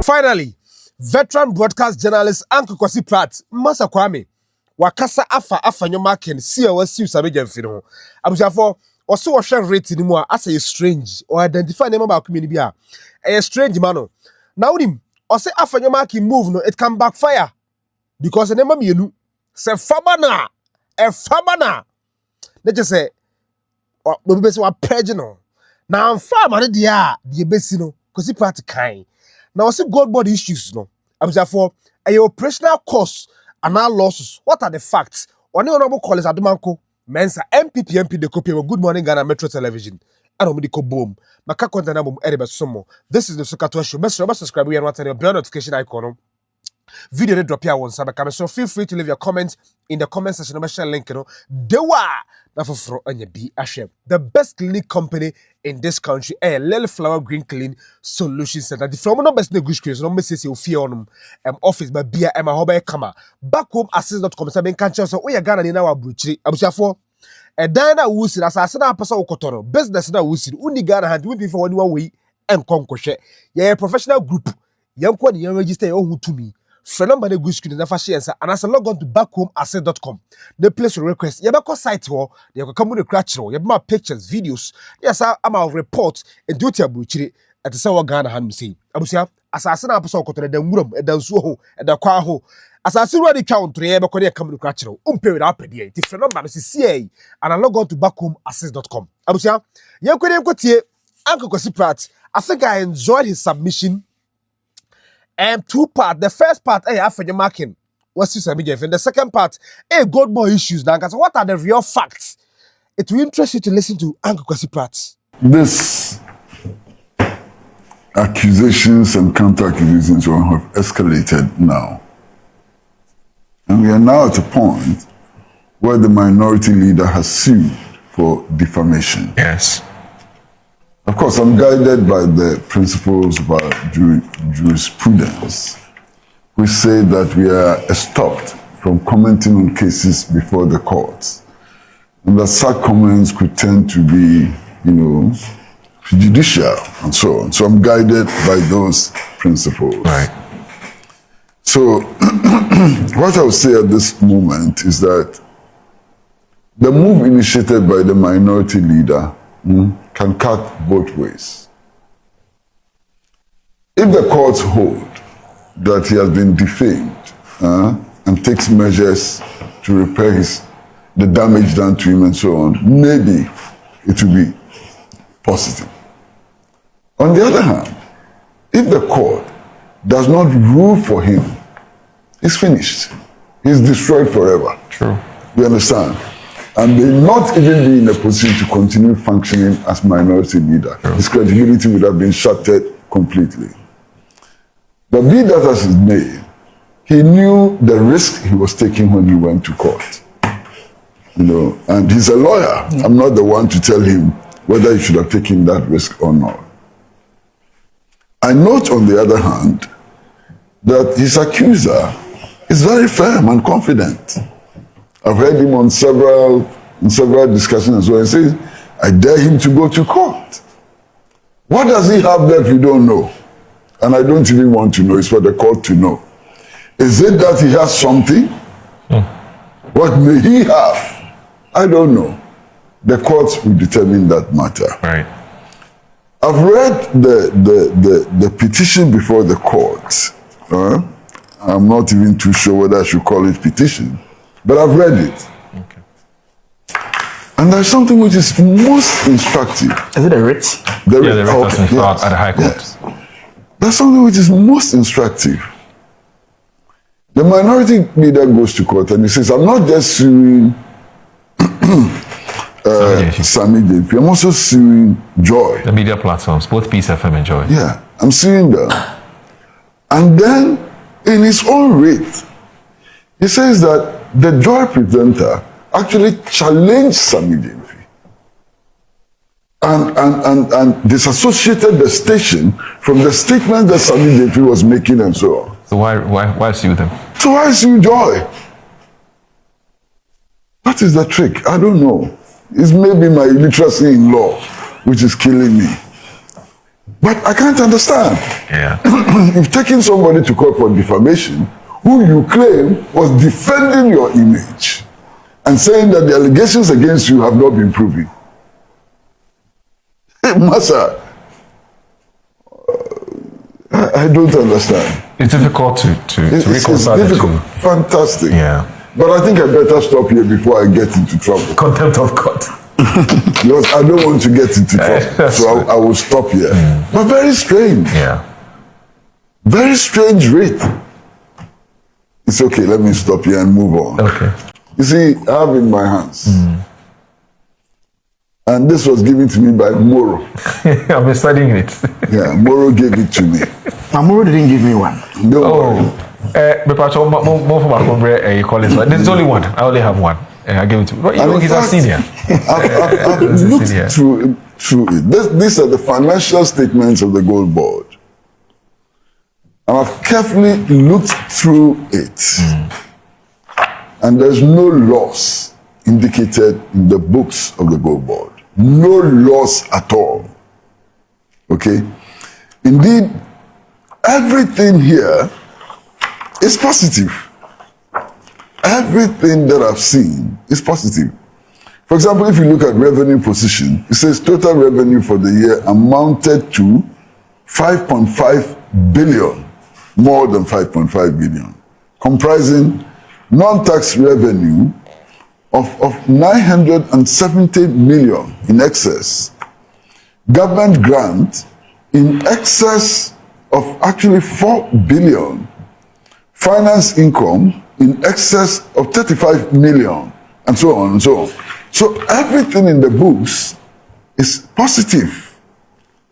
Finally, veteran broadcast journalist Uncle Kwasi Pratt, Masa Kwame, wakasa Afenyo-Markin, COSU Sabeja Fino. Abusafo, also a share rate in more as a strange or identify name about community. A strange man. Now, him, or say Afenyo-Markin move, no, it can backfire because the name of you say Fabana, a Fabana. Let's just say, we be so pregnant. Now, I'm far man, the besino, Kwasi Pratt kind. Now, I see GoldBod issues, no. I'm saying for a operational costs and our losses. What are the facts? One honorable callers Adumanko, Mensa, MP the copy of Good Morning Ghana Metro Television. And Omidiko Boom. Maka content boom Eriba Sumo. This is the Sokato Show. Best subscribe and watch your bell notification icon. Video they drop here on Sabakam. So feel free to leave your comments in the comment section. I'm share link, you know. Dewa na for on your BOMBSHELL. The best clinic company in this country. Lily Flower Green Clean Solution Center. The from no best good screens. No message you fear on office but beer and my hobby kama. Backhomeassist.com. So ben can't so we are Ghana in our bruchi. Abusafo. A dana wusi as I said a person okotono. Business na wusi. Uni Ghana hand will be for one way and conquer. Yeah, professional group. Young one you register your own to me. Friend number the good screen never share and as I log on to backhomeassist.com. The place to request. You have a site or you can come with a crash. You have my pictures, videos. Yes, I'm our report and duty abuchiri at the Sawa Ghana hand say. Abusia, as I send up so to the room and the suho and the quaho. As I see where the country, you have come to crash. Period up a day. Different number is CA and I log on to backhomeassist.com. Abusia, you could here Uncle Kwasi Pratt. I think I enjoyed his submission. And two parts. The first part, Afenyo-Markin. What's this? And the second part, GoldBod issues. Now, so what are the real facts? It will interest you to listen to Uncle Kwasi Pratt. This accusations and counter-accusations have escalated now. And we are now at a point where the minority leader has sued for defamation. Yes. Of course, I'm guided by the principles of our jurisprudence, which say that we are stopped from commenting on cases before the courts, and that such comments could tend to be, prejudicial and so on. So I'm guided by those principles. Right. So what I would say at this moment is that the move initiated by the minority leader can cut both ways. If the courts hold that he has been defamed and takes measures to repair the damage done to him and so on, maybe it will be positive. On the other hand, if the court does not rule for him, he's finished. He's destroyed forever. True. You understand? And may not even be in a position to continue functioning as minority leader. True. His credibility would have been shattered completely. But be that as it may, he knew the risk he was taking when he went to court. And he's a lawyer. I'm not the one to tell him whether he should have taken that risk or not. I note, on the other hand, that his accuser is very firm and confident. I've heard him on several discussions as well. He says, I dare him to go to court. What does he have that we don't know? And I don't even want to know. It's for the court to know. Is it that he has something? What may he have? I don't know. The courts will determine that matter. Right. I've read the petition before the court. I'm not even too sure whether I should call it petition. But I've read it. Okay. And there's something which is most instructive. Is it a writ? The writ has been filed at the High Court. Yes. There's something which is most instructive. The minority leader goes to court and he says, I'm not just suing Sami JP, I'm also suing Joy. The media platforms, both Peace FM and Joy. Yeah, I'm suing them. And then, in his own writ, he says that the Joy presenter actually challenged Sami JP and disassociated the station from the statement that Sami JP was making and so on. So why sue them? So why sue Joy? What is the trick? I don't know. It's maybe my illiteracy in law which is killing me. But I can't understand. Yeah. You've taken somebody to court for defamation who you claim was defending your image and saying that the allegations against you have not been proven. Massa, I don't understand. It's difficult to reconcile it's the two. Fantastic. Yeah. But I think I better stop here before I get into trouble. Contempt of court. Because I don't want to get into trouble. So I will stop here. But very strange. Yeah. Very strange rate. It's okay, let me stop here and move on. Okay. You see, I have in my hands. And this was given to me by Moro. I've been studying it. Yeah, Moro gave it to me. Moro didn't give me one. No. There's only one. I only have one. I gave it to you. He's a senior. I've looked through it. These are the financial statements of the GoldBod. And I've carefully looked through it. And there's no loss indicated in the books of the GoldBod. No loss at all. Okay? Indeed, everything here is positive. Everything that I've seen is positive. For example, if you look at revenue position, it says total revenue for the year amounted to 5.5 billion, more than 5.5 billion, comprising non-tax revenue of 970 million in excess, government grant in excess of actually 4 billion, finance income in excess of 35 million, and so on and so on. So everything in the books is positive.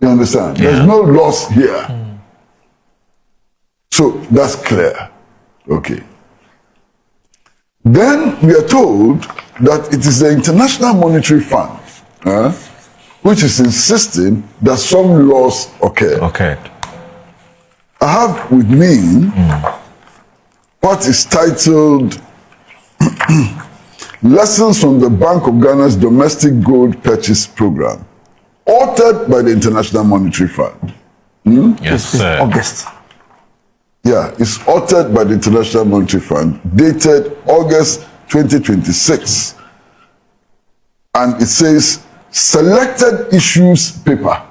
You understand? Yeah. There's no loss here. So that's clear. Okay. Then we are told that it is the International Monetary Fund which is insisting that some loss occurred. Okay. I have with me what is titled Lessons from the Bank of Ghana's Domestic Gold Purchase Program, authored by the International Monetary Fund. Yes, sir. August. Yeah, it's authored by the International Monetary Fund, dated August 2026. And it says, selected issues paper.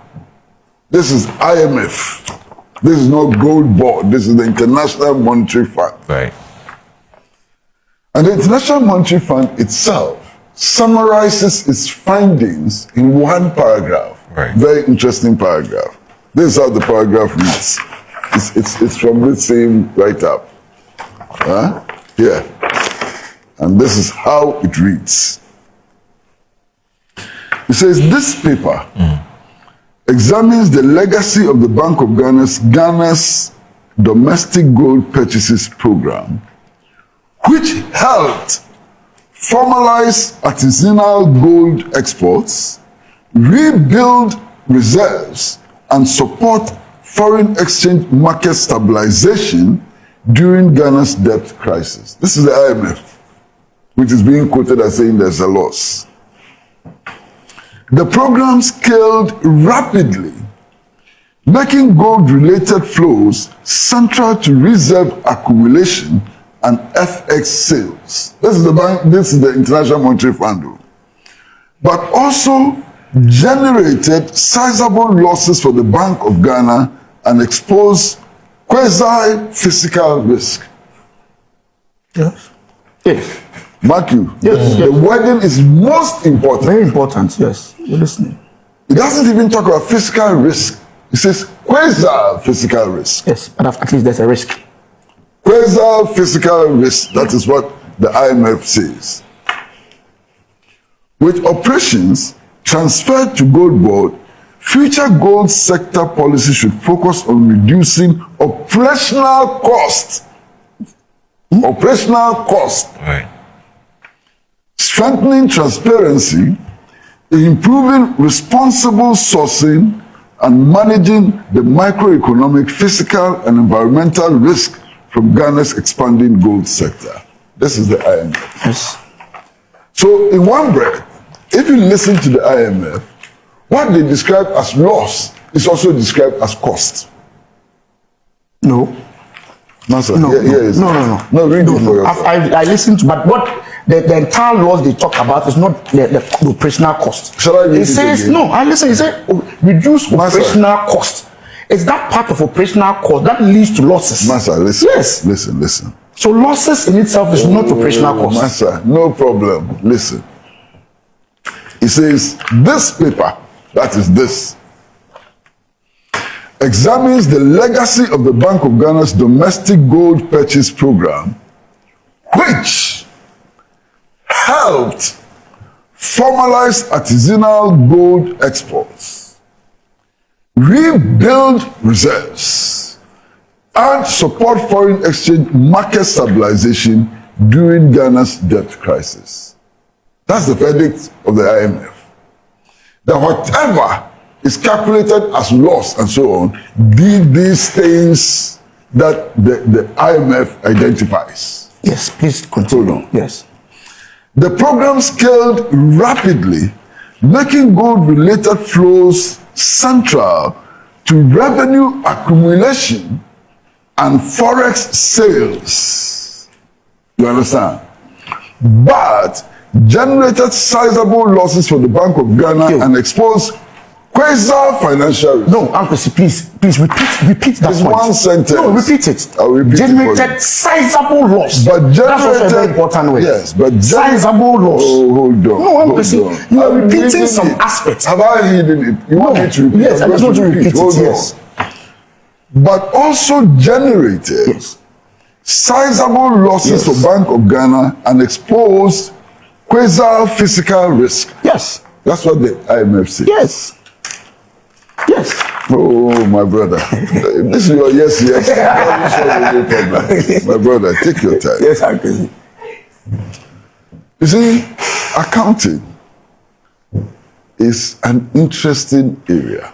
This is IMF. This is not GoldBod. This is the International Monetary Fund. Right. And the International Monetary Fund itself summarizes its findings in one paragraph. Right. Very interesting paragraph. This is how the paragraph reads. It's from the same write-up. Here. And this is how it reads. It says, this paper examines the legacy of the Bank of Ghana's domestic gold purchases program, which helped formalize artisanal gold exports, rebuild reserves, and support foreign exchange market stabilization during Ghana's debt crisis. This is the IMF, which is being quoted as saying there's a loss. The program scaled rapidly, making gold-related flows central to reserve accumulation and FX sales. This is the bank. This is the International Monetary Fund, but also generated sizable losses for the Bank of Ghana and exposed quasi-fiscal risk. Yes. Yes. Mark you. Yes. The wording is most important. Very important, yes. You're listening. It doesn't even talk about fiscal risk. It says quasi-fiscal risk. Yes, but at least there's a risk. Quasi-fiscal risk. That is what the IMF says. With operations transferred to GoldBod, future gold sector policy should focus on reducing operational costs. Operational costs. Right. Strengthening transparency, improving responsible sourcing, and managing the microeconomic, physical, and environmental risk from Ghana's expanding gold sector. This is the IMF. Yes. So, in one breath, if you listen to the IMF, what they describe as loss is also described as cost. No. Master, No, here is no. No, read it for yourself. I listened to, but what the entire laws they talk about is not the operational cost. Shall I read it it says again? no. I listen. It says reduce Master. operational cost. It's that part of operational cost that leads to losses. Master, listen. Yes. Listen. So losses in itself is not operational cost. Master, no problem. Listen. It says this paper, that is this, examines the legacy of the Bank of Ghana's domestic gold purchase program, which helped formalize artisanal gold exports, rebuild reserves, and support foreign exchange market stabilization during Ghana's debt crisis. That's the verdict of the IMF. That whatever is calculated as loss and so on, did these things that the IMF identifies. Yes, please continue. Hold on. Yes. The program scaled rapidly, making gold-related flows central to revenue accumulation and forex sales. You understand? But generated sizable losses for the Bank of Ghana and exposed quasi-financial risk. No, Uncle, please repeat that It's point. one sentence. No, repeat it. I'll repeat it for Generated you. sizable loss. But That's also a generated, very important word. yes, but sizable loss. Oh, hold on. No, Uncle, hold on. you are I'm repeating reading some it. aspects. Have I hidden it? You want me to repeat? Yes, I I'm just want going to repeat it. Hold Yes. on. But also generated Yes. sizable losses Yes. for Bank of Ghana and exposed quasi-physical risk. Yes. That's what the IMF says. Yes. Yes. Oh, my brother. This is your yes. My brother, take your time. Yes, Uncle. You see, accounting is an interesting area.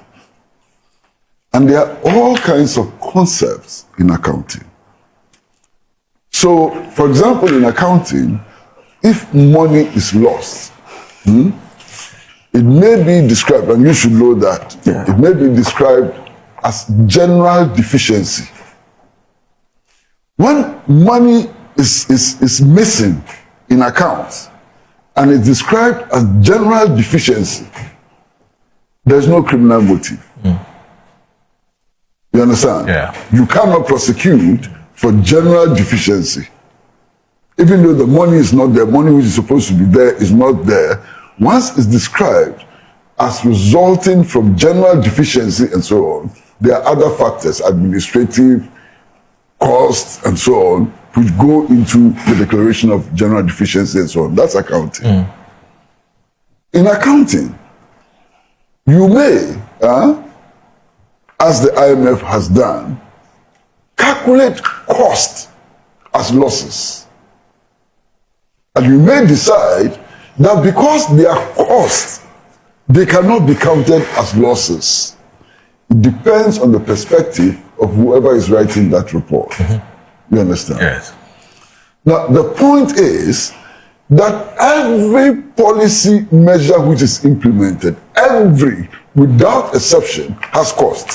And there are all kinds of concepts in accounting. So, for example, in accounting, if money is lost, it may be described, and you should know that, it may be described as general deficiency. When money is missing in accounts and it's described as general deficiency, there's no criminal motive. You understand? Yeah. You cannot prosecute for general deficiency. Even though the money is not there, money which is supposed to be there is not there, once it's described as resulting from general deficiency and so on, there are other factors, administrative, costs and so on, which go into the declaration of general deficiency and so on. That's accounting. In accounting, you may, as the IMF has done, calculate cost as losses. And you may decide that because they are costs, they cannot be counted as losses. It depends on the perspective of whoever is writing that report. You understand? Yes. Now, the point is that every policy measure which is implemented, every, without exception, has cost.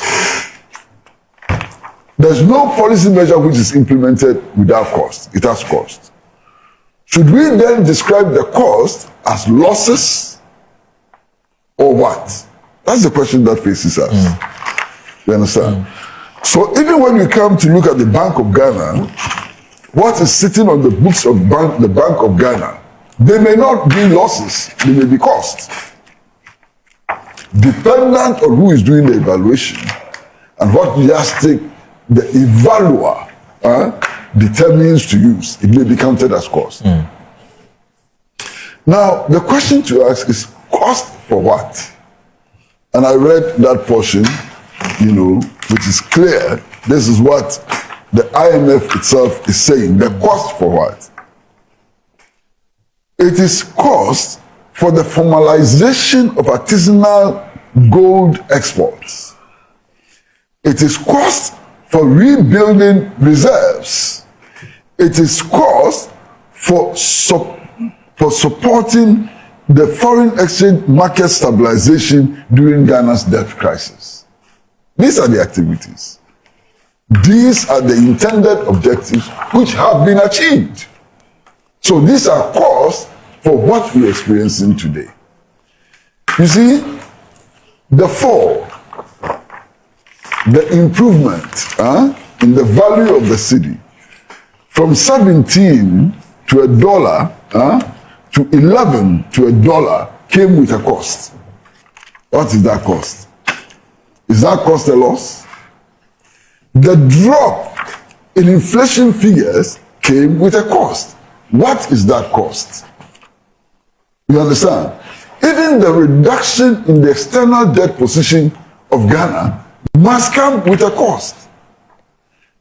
There's no policy measure which is implemented without cost. It has cost. Should we then describe the cost as losses or what? That's the question that faces us. You understand? So even when you come to look at the Bank of Ghana, what is sitting on the books of the Bank of Ghana, they may not be losses, they may be costs. Dependent on who is doing the evaluation and what yardstick the evaluer determines to use, it may be counted as cost. Now, the question to ask is cost for what? And I read that portion, which is clear. This is what the IMF itself is saying. The cost for what? It is cost for the formalization of artisanal gold exports. It is cost for rebuilding reserves. It is cost for supporting the foreign exchange market stabilization during Ghana's debt crisis. These are the activities. These are the intended objectives which have been achieved. So these are costs for what we're experiencing today. You see, the fall, the improvement in the value of the cedi from 17 to $1 to 11 to $1 came with a cost. What is that cost? Is that cost a loss? The drop in inflation figures came with a cost. What is that cost? You understand? Even the reduction in the external debt position of Ghana must come with a cost.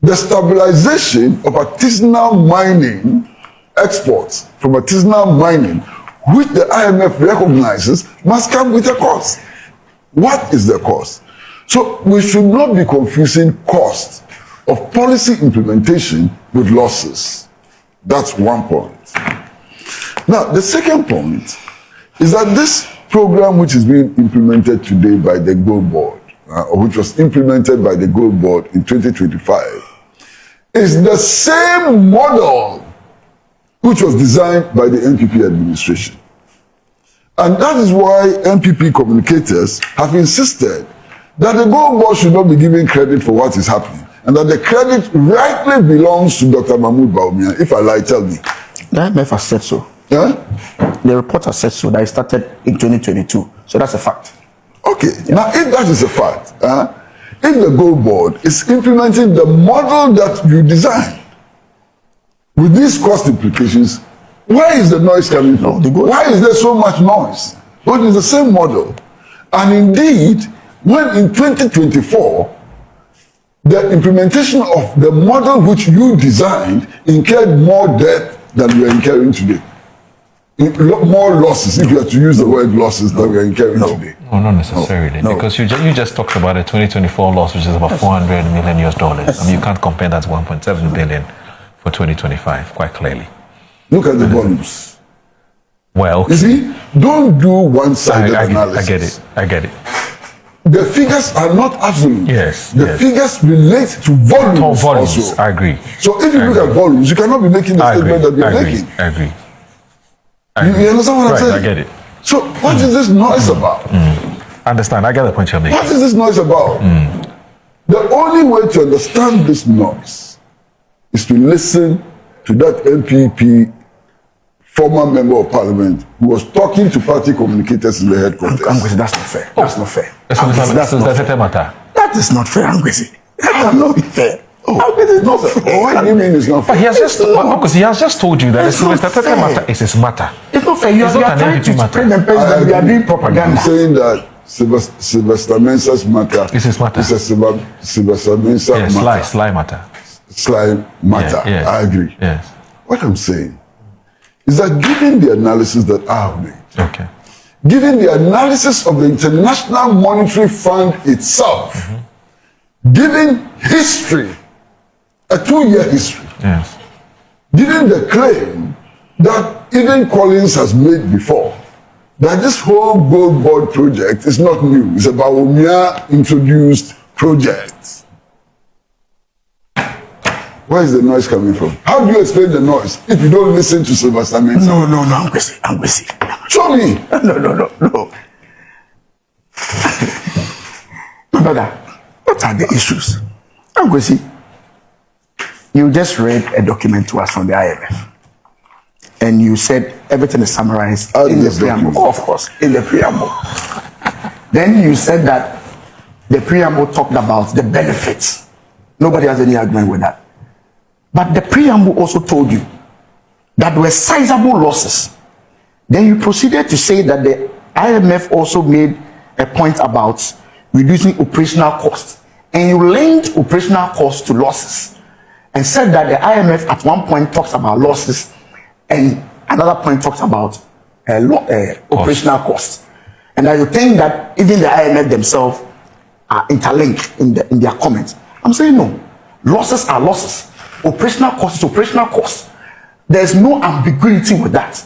The stabilization of artisanal mining exports from artisanal mining, which the IMF recognizes, must come with a cost. What is the cost? So we should not be confusing cost of policy implementation with losses. That's one point. Now, the second point is that this program which is being implemented today by the GoldBod, or which was implemented by the GoldBod in 2025, is the same model which was designed by the NPP administration. And that is why NPP communicators have insisted that the GoldBod should not be given credit for what is happening, and that the credit rightly belongs to Dr. Mahmoud Bawumia. If I lie, tell me. The IMF has said so. Yeah? The report has said so, that it started in 2022. So that's a fact. Okay, now if that is a fact, if the GoldBod is implementing the model that you designed, with these cost implications, where is the noise coming from? Why is there so much noise? Well, it's the same model. And indeed, when in 2024, the implementation of the model which you designed incurred more debt than we are incurring today. More losses, if you are to use the word losses, than we are incurring today. No, not necessarily, because you just talked about a 2024 loss, which is about $400 million US. I mean, you can't compare that to 1.7 billion for 2025, quite clearly. Look at the volumes. Well, you see, don't do one-sided analysis. I get it. The figures are not absolute. Yes. The figures relate to volumes also. I agree. So if you look at volumes, you cannot be making the statement that you're making. I agree. You understand what I'm saying? I get it. So what is this noise about? Understand, I get the point you're making. What is this noise about? The only way to understand this noise is to listen to that MPP former member of parliament who was talking to party communicators in the headquarters. That's not fair. That's not fair. That's a matter. That is not fair, Angwesi. That cannot be fair. Angwesi is not fair. What do you mean it's not fair? But he has just told you that it's matter. It's his matter. It's not fair. You are trying to spread the message that we are doing propaganda. I'm saying that Sylvester Mensah's matter. It's his matter. It's a Sylvester Mensah matter. Sly matter. Sly matter. Yes. I agree. Yes. What I'm saying is that given the analysis that I have made, given the analysis of the International Monetary Fund itself, given history, a 2-year history, given the claim that even Collins has made before, that this whole GoldBod project is not new, it's a Bawumia introduced project. Where is the noise coming from? How do you explain the noise if you don't listen to Sylvester Mensah? No, Angwesi. Show me. No. My brother, what are the issues? Angwesi, you just read a document to us from the IMF. And you said everything is summarized in the preamble. Oh, of course, in the preamble. Then you said that the preamble talked about the benefits. Nobody has any argument with that. But the preamble also told you that there were sizable losses. Then you proceeded to say that the IMF also made a point about reducing operational costs. And you linked operational costs to losses. And said that the IMF at one point talks about losses and another point talks about operational costs. And I think that even the IMF themselves are interlinked in their comments. I'm saying no. Losses are losses. Operational costs is operational costs. There's no ambiguity with that.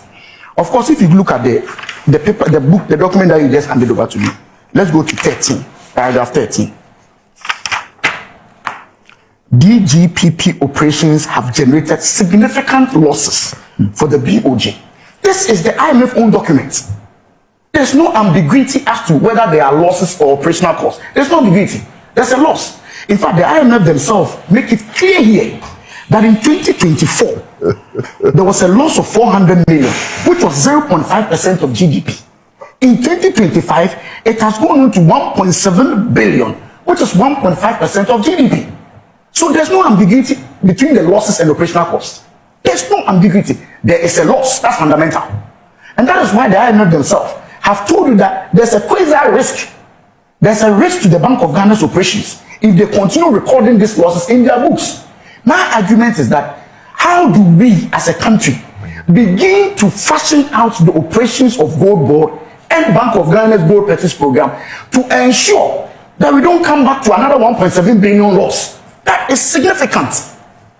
Of course, if you look at the paper, the book, the document that you just handed over to me, let's go to 13, paragraph 13. DGPP operations have generated significant losses for the BOJ. This is the IMF own document. There's no ambiguity as to whether there are losses or operational costs. There's no ambiguity. There's a loss. In fact, the IMF themselves make it clear here that in 2024, there was a loss of 400 million, which was 0.5% of GDP. In 2025, it has gone on to 1.7 billion, which is 1.5% of GDP. So there's no ambiguity between the losses and operational costs. There's no ambiguity. There is a loss. That's fundamental. And that is why the IMF themselves have told you that there's a quasi-risk. There's a risk to the Bank of Ghana's operations if they continue recording these losses in their books. My argument is that how do we as a country begin to fashion out the operations of GoldBod and Bank of Ghana's gold purchase program to ensure that we don't come back to another 1.7 billion loss? That is significant.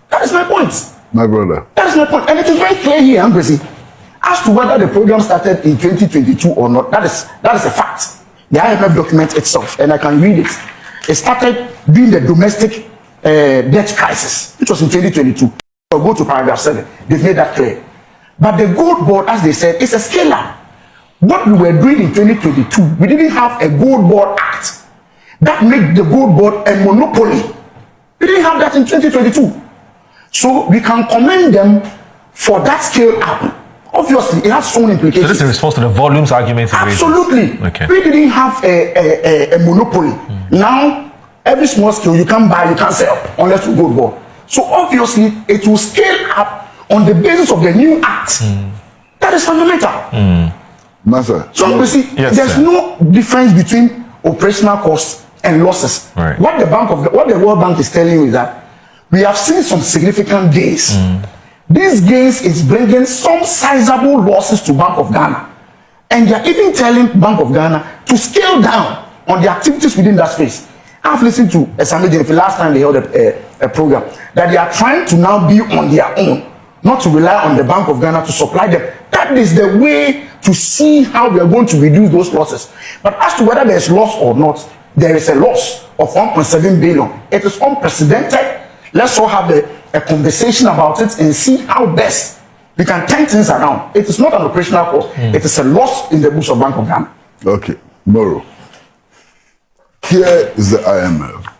That is my point. My brother. That is my point. And it is very clear here, Ambrose, as to whether the program started in 2022 or not. That is a fact. The IMF document itself, and I can read it. It started during the domestic debt crisis, which was in 2022. So go to paragraph 7. They've made that clear. But the GoldBod, as they said, is a scale-up. What we were doing in 2022, we didn't have a GoldBod Act that made the GoldBod a monopoly. We didn't have that in 2022. So we can commend them for that scale up. Obviously, it has some implications. So this is in response to the volumes argument. Absolutely. Okay. We didn't have a monopoly. Now, every small scale you can't buy, you can't sell unless you GoldBod. So obviously, it will scale up on the basis of the new act. That is fundamental. Master. So you see, there's no difference between operational costs and losses. Right. What the World Bank is telling you is that we have seen some significant gains. These gains is bringing some sizable losses to Bank of Ghana. And they're even telling Bank of Ghana to scale down on the activities within that space. I've listened to Esame Jennifer last time they held a program that they are trying to now be on their own, not to rely on the Bank of Ghana to supply them. That is the way to see how we are going to reduce those losses. But as to whether there is loss or not, there is a loss of 1.7 billion. It is unprecedented. Let's all have a conversation about it and see how best we can turn things around. It is not an operational cost. It is a loss in the books of Bank of Ghana. Okay, Moro. Here is the IMF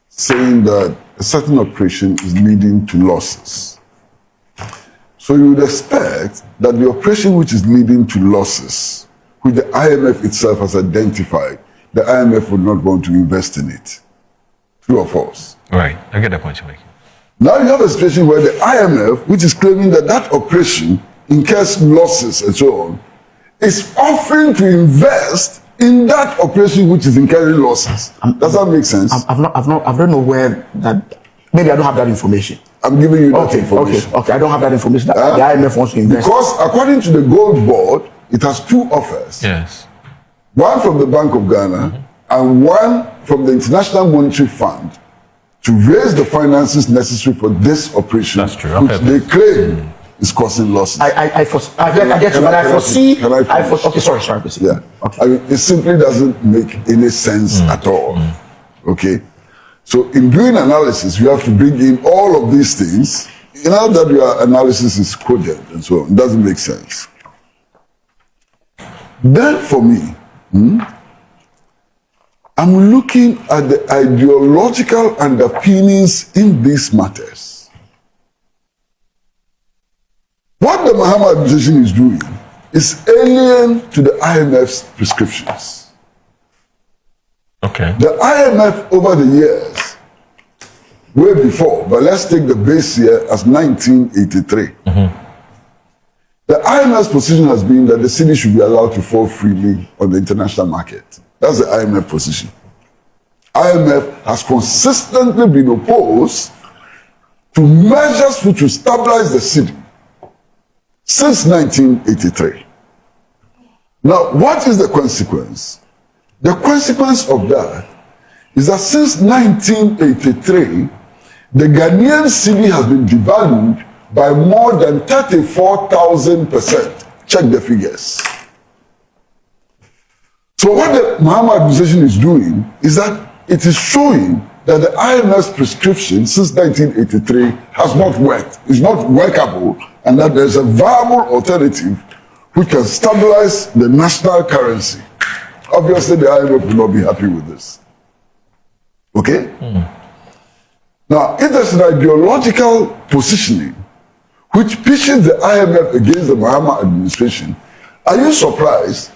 saying that a certain operation is leading to losses. So you would expect that the operation which is leading to losses, which the IMF itself has identified, the IMF would not want to invest in it. True or false? Right. I get the point you're making. Now you have a situation where the IMF, which is claiming that that operation incurs losses and so on, is offering to invest in that operation which is incurring losses. Does that make sense? I don't know where that. Maybe I don't have that information. I'm giving you that information. Okay. I don't have that information. The IMF wants to invest. Because according to the GoldBod, it has two offers. Yes. One from the Bank of Ghana and one from the International Monetary Fund to raise the finances necessary for this operation. That's true. Which they claim is causing losses. I get you, but I foresee. Okay, sorry. Yeah. Okay. I mean, it simply doesn't make any sense at all. Okay. So in doing analysis, you have to bring in all of these things. You know that your analysis is cogent and so on. It doesn't make sense. Then for me, I'm looking at the ideological underpinnings in these matters. What the Mahama administration is doing is alien to the IMF's prescriptions. Okay. The IMF over the years, way before, but let's take the base year as 1983. The IMF's position has been that the city should be allowed to fall freely on the international market. That's the IMF position. IMF has consistently been opposed to measures which will stabilize the city since 1983. Now, what is the consequence? The consequence of that is that since 1983, the Ghanaian cedi has been devalued by more than 34,000%. Check the figures. So what the Mahama administration is doing is that it is showing that the IMF's prescription since 1983 has not worked, is not workable, and that there's a viable alternative which can stabilize the national currency. Obviously, the IMF will not be happy with this. Okay? Now, if there's an ideological positioning which pitches the IMF against the Mahama administration, are you surprised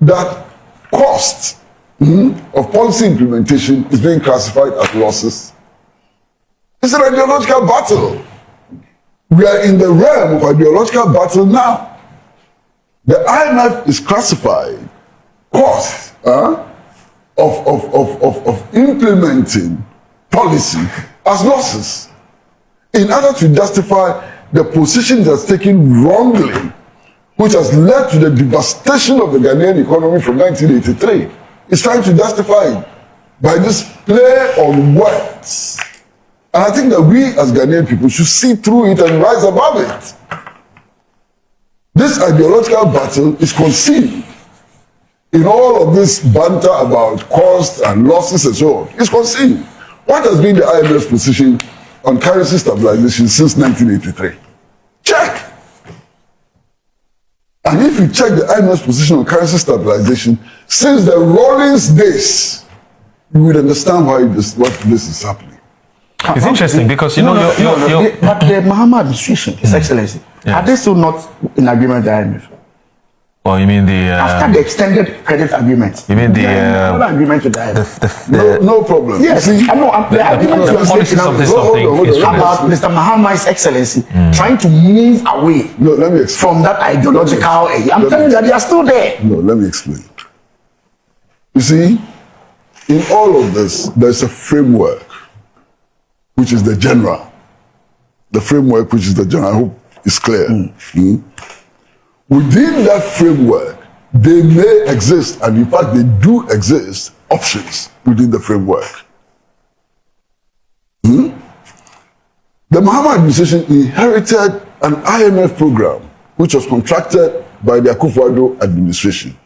that cost of policy implementation is being classified as losses? It's an ideological battle. We are in the realm of ideological battle now. The IMF is classifying costs of implementing policy as losses in order to justify the position that's taken wrongly, which has led to the devastation of the Ghanaian economy from 1983. It's trying to justify it by this play on words. And I think that we as Ghanaian people should see through it and rise above it. This ideological battle is concealed in all of this banter about cost and losses and so on. It's concealed. What has been the IMF's position on currency stabilization since 1983? Check. And if you check the IMF's position on currency stabilization since the Rawlings days, you will understand why what this is happening. It's interesting because you know but the Mahama administration, His Excellency, are they still not in agreement with the IMF? Oh, you mean the After the extended credit agreement, you mean the agreement with the IMF? No problem. Yes, See, I know. The agreement you are policies making of this now thing is about Mr. Mahama's Excellency trying to move away no, let me explain. from that ideological. I'm telling you that they are still there. No, let me explain. You see, in all of this, there's a framework, which is the general. The framework, which is the general, I hope is clear. Within that framework, they may exist, and in fact, they do exist, options within the framework. The Mahama administration inherited an IMF program, which was contracted by the Akufo-Addo administration.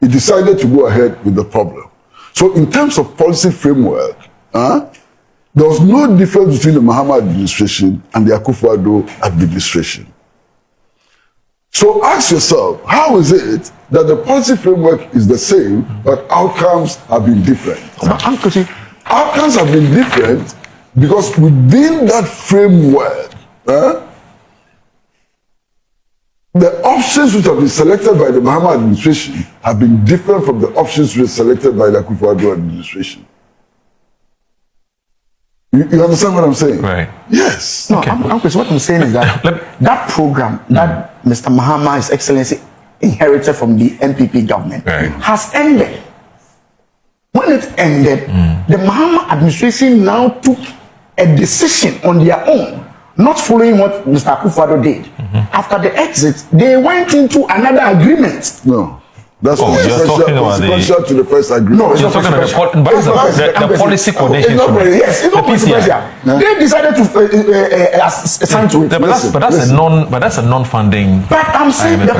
It decided to go ahead with the problem. So in terms of policy framework, there was no difference between the Mahama administration and the Akufo-Addo administration. So ask yourself, how is it that the policy framework is the same, but outcomes have been different? Outcomes have been different because within that framework, the options which have been selected by the Mahama administration have been different from the options which were selected by the Akufo-Addo administration. You understand what I'm saying? Right. Yes. No, okay. What I'm saying is that that program that Mr. Mahama, His Excellency, inherited from the NPP government has ended. When it ended, the Mahama administration now took a decision on their own, not following what Mr. Akufo-Addo did. After the exit, they went into another agreement. No. That's you're talking about consequential to the first agreement. No, you're talking about the policy coordination. Yes, it's not consequential. They decided to assign to it. But that's a non-funding. But I'm saying No.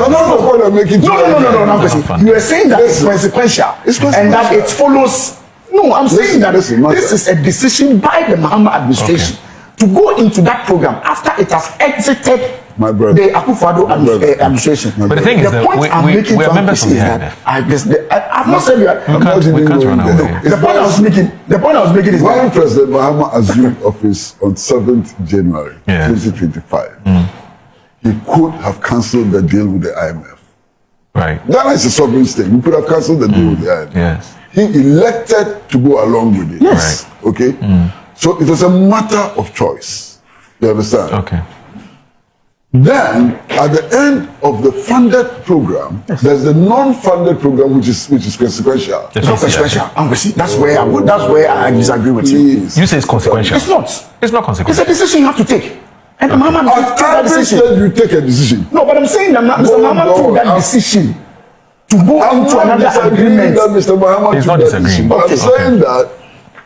You are saying that it's consequential, and that it follows. No, I'm saying that this is a decision by the Mahama administration to go into that program after it has exited the Akufo-Addo administration. But the thing is that we are members of the IMF. I've not said that. We can't run away. The point I was making is when President Mahama assumed office on 7th January 2025, he could have cancelled the deal with the IMF. Right. Ghana is a sovereign state. We could have cancelled the deal with the IMF. Yes. He elected to go along with it. Yes. Right. Okay. So it was a matter of choice. You understand? Okay. Then, at the end of the funded program, there's the non-funded program, which is consequential. It's not consequential. That's where I disagree with you. You say it's consequential. It's not. It's not consequential. It's a decision you have to take. And Mahama At that every decision. stage you take a decision. No, but I'm saying that Mr. Mahama took that decision to go into another agreement. That Mr. Mahama He's took not that decision. disagreeing. But I'm saying that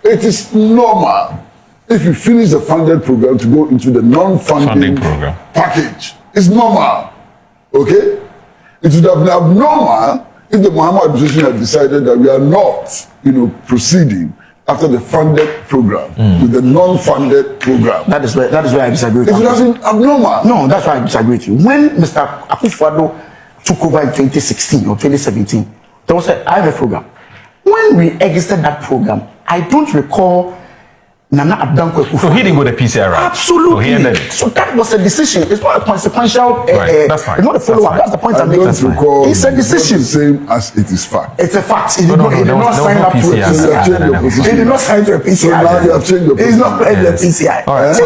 it is normal if you finish the funded program to go into the non-funding program package. It's normal. Okay? It would have been abnormal if the Mahama administration had decided that we are not, proceeding after the funded program to the non-funded program. That is where I disagree with It you. would have been abnormal. No, that's why I disagree with you. When Mr. Akufo-Addo took over in 2016 or 2017, there was an IMF program. When we exited that program, I don't recall Nana Adanko Akufo-Addo. So he didn't go to PCR, right? Absolutely. So that was a decision. It's not a consequential. Right. That's fine. It's not a follow-up. That's the point I'm making. I don't recall. It's a decision. It's the same as it is fact. It's a fact. He did No, not there was sign no up to a PCR. PCI. He did not sign to a PCI. So now you have changed your He's not playing the Yes. PCI. All right.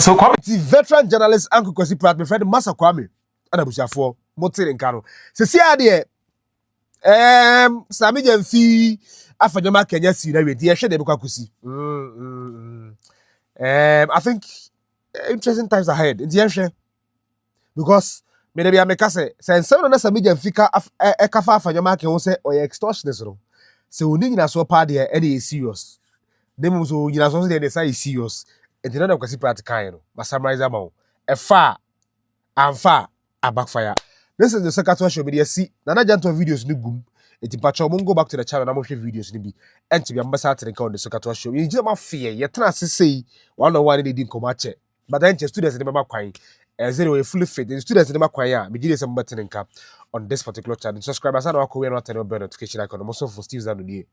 So Kwame. The veteran journalist Uncle Kwasi Pratt, my friend Masa Kwame, and Abusiafo, Motin and Kano. Se si ade Sami Jamfi Afenyo-Markin yes you know we dey share dey kwa kusi. I think interesting times ahead. It's the because maybe I make say some na Sami Jamfi ka kafa Afenyo-Markin won say or extortionist no. Se oni nyina so pa dey e serious. Dem so nyina so dey say serious. And the Kwasi Pratt kind no. Ma summarize am o. E fa amfa a backfire. This is the second social media. See, Nana Janto videos ni boom. Iti pacho go back to the channel. Na mo share videos ni bi. Enti bi ambasa tenka on the second show. You just ma fear. You try to say one on one dey come match. But then students dey ma kwan. Zero we fully fit. The students dey ma kwan ya. Me give some button on this particular channel. Subscribe as I know ko we not turn on bell notification icon. I'm also for Steve's on the